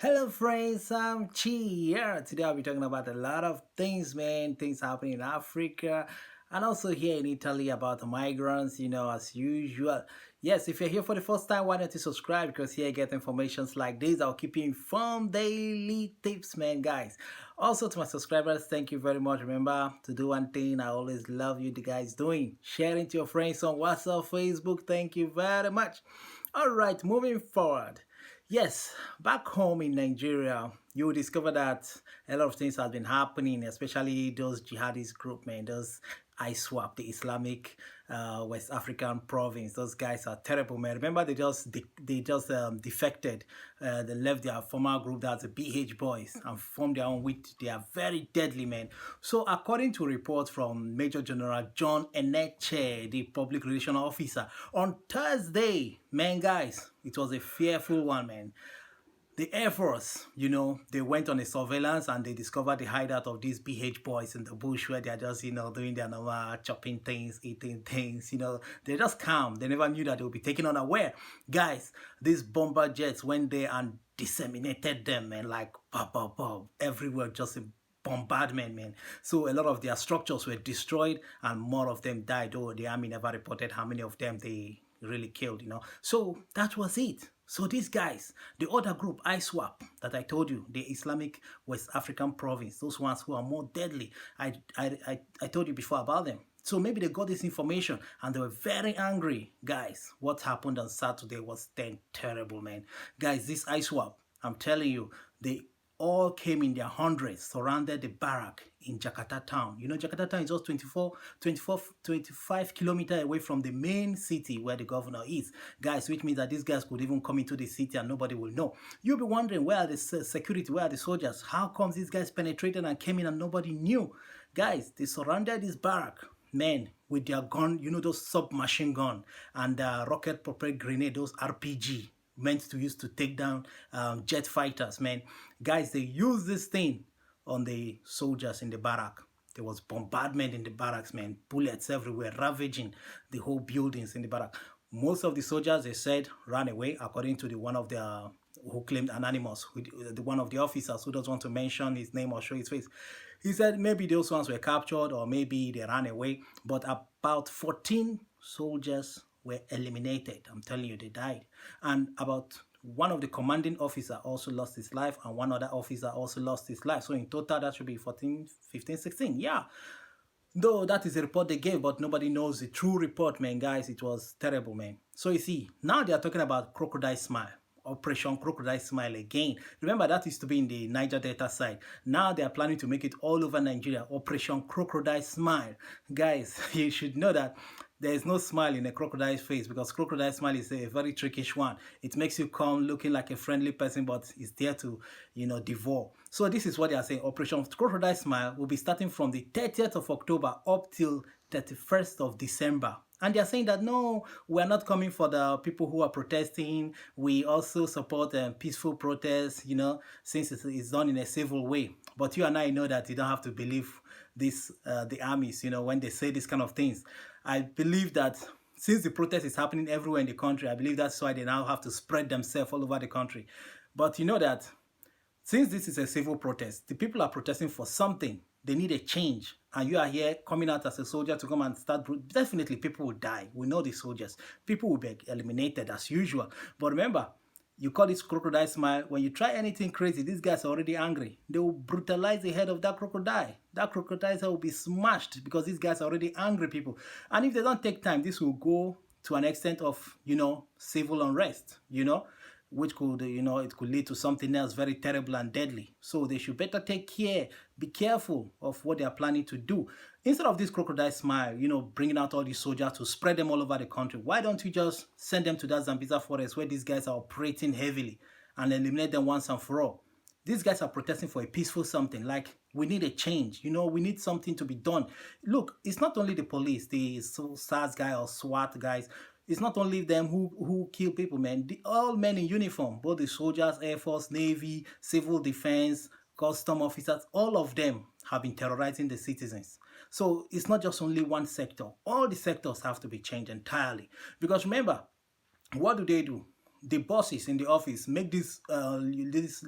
Hello friends, I'm Chi here. Today I'll be talking about a lot of things, man. Things happening in Africa and also here in Italy about the migrants, as usual. Yes, if you're here for the first time, why don't you subscribe? Because here you get informations like this. I'll keep you informed, daily tips, man, guys. Also to my subscribers, thank you very much. Remember to do one thing I always love you the guys doing. Sharing to your friends on WhatsApp, Facebook. Thank you very much. All right, moving forward. Yes, back home in Nigeria, you will discover that a lot of things have been happening, especially those jihadist group, man, those ISWAP, the Islamic West African province. Those guys are terrible, man. Remember, they just defected. They left their former group, that's the BH Boys, and formed their own. With they are very deadly, man. So, according to reports from Major General John Eneche, the public relations officer, on Thursday, man, guys, it was a fearful one, man. The Air Force, they went on a surveillance and they discovered the hideout of these BH boys in the bush where they're just, doing their normal chopping things, eating things, they're just calm. They never knew that they would be taken unaware. Guys, these bomber jets went there and disseminated them, man, like, pop, pop, pop, everywhere, just a bombardment, man. So a lot of their structures were destroyed and more of them died, though the army never reported how many of them they really killed. So that was it. So these guys, the other group, ISWAP, that I told you, the Islamic West African province, those ones who are more deadly, I told you before about them. So maybe they got this information and they were very angry. Guys, what happened on Saturday was then terrible, man. Guys, this ISWAP, I'm telling you, they all came in their hundreds, surrounded the barrack in Jakarta town. Jakarta town is just 25 kilometers away from the main city where the governor is. Guys, which means that these guys could even come into the city and nobody will know. You'll be wondering, where are the security, where are the soldiers? How comes these guys penetrated and came in and nobody knew? Guys, they surrounded this barrack, men, with their gun, those submachine gun and rocket propelled grenade, those RPG meant to use to take down jet fighters, man. Guys, they use this thing on the soldiers in the barrack. There was bombardment in the barracks, man. Bullets everywhere, ravaging the whole buildings in the barrack. Most of the soldiers, they said, ran away, according to the one of their who claimed anonymous, the one of the officers who doesn't want to mention his name or show his face. He said maybe those ones were captured or maybe they ran away, but about 14 soldiers were eliminated. I'm telling you, they died. And about one of the commanding officer also lost his life and one other officer also lost his life. So in total, that should be 14, 15, 16. Yeah. Though that is a report they gave, but nobody knows the true report, man, guys. It was terrible, man. So you see, now they are talking about Crocodile Smile. Operation Crocodile Smile again. Remember, that used to be in the Niger Delta side. Now they are planning to make it all over Nigeria. Operation Crocodile Smile. Guys, you should know that there is no smile in a crocodile's face because crocodile smile is a very trickish one. It makes you come looking like a friendly person, but it's there to, devour. So this is what they are saying. Operation Crocodile Smile will be starting from the 30th of October up till 31st of December. And they're saying that, no, we're not coming for the people who are protesting. We also support peaceful protests, since it's done in a civil way. But you and I know that you don't have to believe this, the armies, when they say these kind of things. I believe that since the protest is happening everywhere in the country, I believe that's why they now have to spread themselves all over the country. But you know that since this is a civil protest, the people are protesting for something. They need a change. And you are here coming out as a soldier to come and start. Definitely people will die. We know the soldiers. People will be eliminated as usual. But remember, you call this crocodile smile. When you try anything crazy, these guys are already angry. They will brutalize the head of that crocodile. That crocodile's head will be smashed because these guys are already angry people. And if they don't take time, this will go to an extent of, civil unrest, which could, it could lead to something else very terrible and deadly. So they should better take care, be careful of what they are planning to do. Instead of this crocodile smile, bringing out all these soldiers to spread them all over the country, why don't you just send them to that Zambiza forest where these guys are operating heavily and eliminate them once and for all? These guys are protesting for a peaceful something, like we need a change, we need something to be done. Look, it's not only the police, the SARS guy or SWAT guys. It's not only them who kill people, man. All men in uniform, both the soldiers, Air Force, Navy, civil defense, custom officers, all of them have been terrorizing the citizens. So it's not just only one sector. All the sectors have to be changed entirely. Because remember, what do? the bosses in the office make these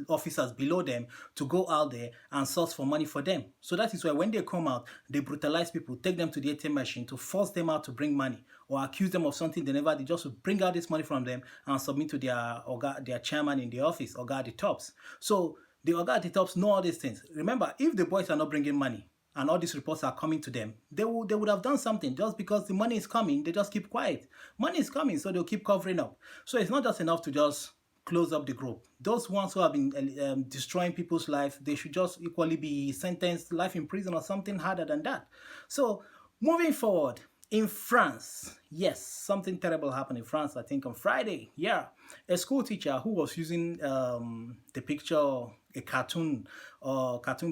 officers below them to go out there and source for money for them. So that is why when they come out, they brutalize people, take them to the ATM machine to force them out to bring money or accuse them of something they never did, just to bring out this money from them and submit to their chairman in the office, or at the tops. So the Oga at the tops know all these things. Remember, if the boys are not bringing money and all these reports are coming to them, they would have done something. Just because the money is coming, they just keep quiet. Money is coming, so they'll keep covering up. So it's not just enough to just close up the group. Those ones who have been destroying people's life, they should just equally be sentenced life in prison or something harder than that. So moving forward, in France, yes, something terrible happened in France, I think on Friday. Yeah, a school teacher who was using the picture, a cartoon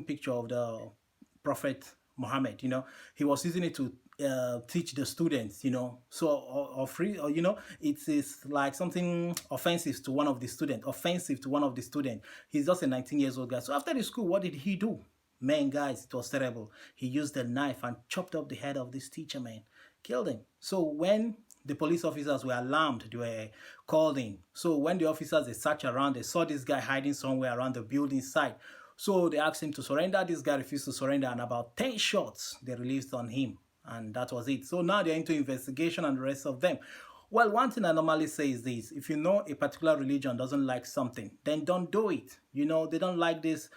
picture of the Prophet Muhammad, he was using it to teach the students, so it is like something offensive to one of the students. He's just a 19 years old guy. So after the school, what did he do? Man, guys, it was terrible. He used a knife and chopped off the head of this teacher, man. Killed him. So when the police officers were alarmed, they were called in. So when the officers, they searched around, they saw this guy hiding somewhere around the building site. So they asked him to surrender. This guy refused to surrender, and about 10 shots they released on him. And that was it. So now they're into investigation and the rest of them. Well, one thing I normally say is this: if you know a particular religion doesn't like something, then don't do it. They don't like this,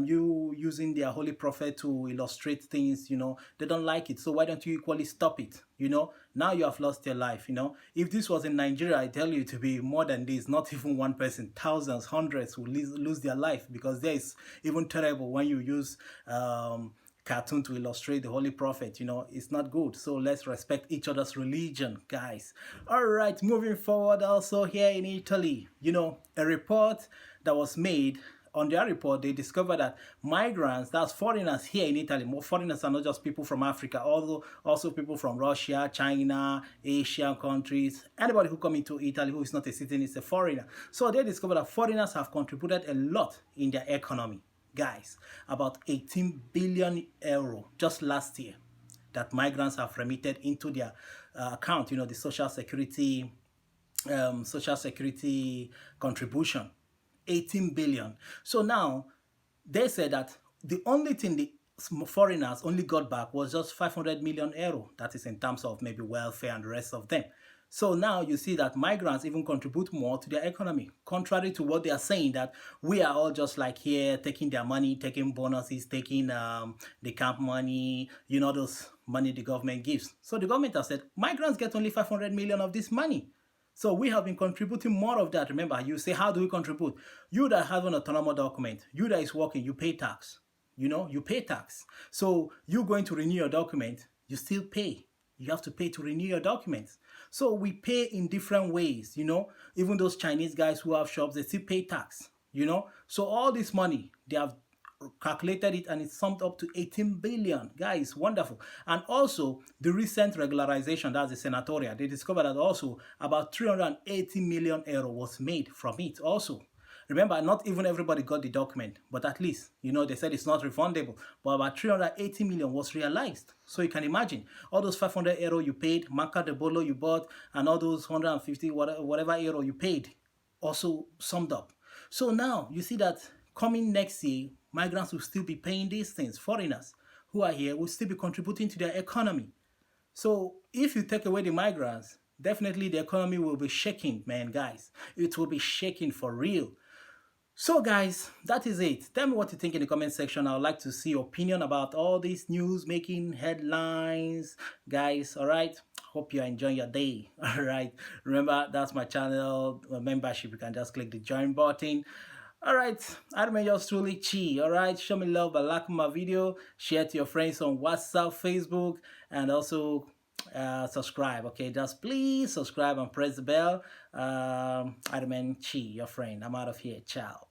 you using their holy prophet to illustrate things, they don't like it. So why don't you equally stop it? Now you have lost your life, If this was in Nigeria, I tell you, to be more than this, not even one person, thousands, hundreds will lose their life, because there is even terrible when you use cartoon to illustrate the holy prophet. It's not good. So let's respect each other's religion, guys. All right, moving forward, also here in Italy, a report that was made. On their report, they discovered that migrants, that's foreigners here in Italy, more foreigners are not just people from Africa, although also people from Russia, China, Asian countries. Anybody who come into Italy who is not a citizen is a foreigner. So they discovered that foreigners have contributed a lot in their economy. Guys, about 18 billion euro just last year that migrants have remitted into their account, the social security contribution, 18 billion. So now they said that the only thing the foreigners only got back was just 500 million euro. That is in terms of maybe welfare and the rest of them. So now you see that migrants even contribute more to their economy, contrary to what they are saying, that we are all just like here taking their money, taking bonuses, taking the camp money, those money the government gives. So the government has said migrants get only 500 million of this money. So we have been contributing more of that. Remember, you say, how do we contribute? You that have an autonomous document, you that is working, you pay tax. You pay tax. So you going to renew your document, you still pay. You have to pay to renew your documents. So we pay in different ways, Even those Chinese guys who have shops, they still pay tax, So all this money, they have calculated it and it summed up to 18 billion. Guys, wonderful. And also the recent regularization, that's the senatorial, they discovered that also about 380 million euro was made from it also. Remember, not even everybody got the document, but at least, they said it's not refundable. But about 380 million was realized. So you can imagine, all those 500 euro you paid, Marca de Bolo you bought, and all those 150, whatever euro you paid, also summed up. So now you see that coming next year, migrants will still be paying these things. Foreigners who are here will still be contributing to their economy. So if you take away the migrants, definitely the economy will be shaking, man, guys. It will be shaking for real. So guys, that is it. Tell me what you think in the comment section. I would like to see your opinion about all these news making headlines, guys. All right, hope you are enjoying your day. All right, remember, that's my channel membership. You can just click the join button. All right, I remain yours truly, Chi. All right, show me love by liking my video, share to your friends on WhatsApp, Facebook, and also subscribe. Okay, just please subscribe and press the bell. I remain Chi, your friend. I'm out of here. Ciao.